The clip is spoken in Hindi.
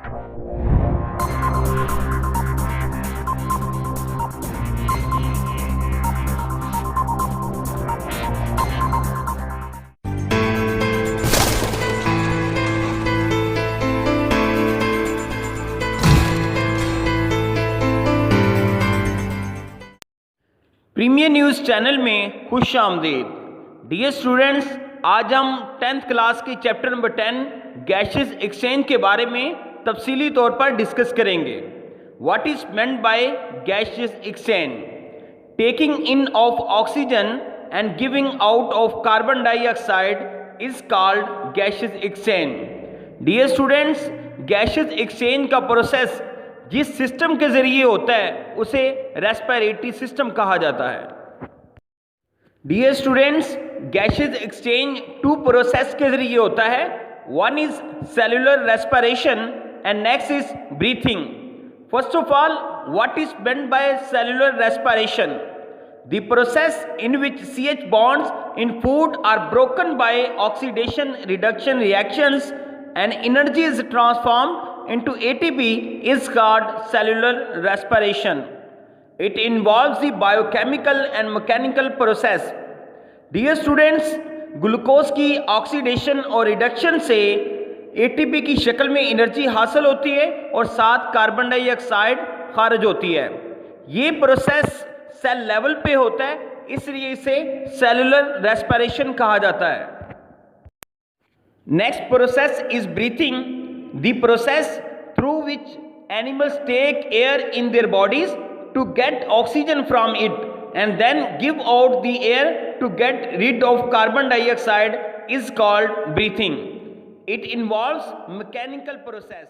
प्रीमियर न्यूज़ चैनल में खुश आमदीद। डियर स्टूडेंट्स, आज हम 10th क्लास के चैप्टर नंबर 10 गैसेस एक्सचेंज के बारे में तफसीली तौर पर डिस्कस करेंगे। What is meant by gases exchange? Taking in of oxygen and giving out of carbon dioxide is called gases exchange. Dear students, gases exchange का प्रोसेस जिस सिस्टम के जरिए होता है उसे रेस्पिरेटरी सिस्टम कहा जाता है। Dear students, gases exchange two process के जरिए होता है। One is cellular respiration and next is breathing. First of all, what is meant by cellular respiration? The process in which CH bonds in food are broken by oxidation reduction reactions and energy is transformed into ATP is called cellular respiration. It involves the biochemical and mechanical process. Dear students, glucose की ऑक्सीडेशन और रिडक्शन से ATP की शक्ल में एनर्जी हासिल होती है और साथ कार्बन डाइऑक्साइड खारिज होती है। ये प्रोसेस सेल लेवल पे होता है, इसलिए इसे सेलुलर रेस्पिरेशन कहा जाता है। Next process is breathing. The process through which animals take air in their bodies to get oxygen from it and then give out the air to get rid of carbon dioxide is called breathing. It involves mechanical process.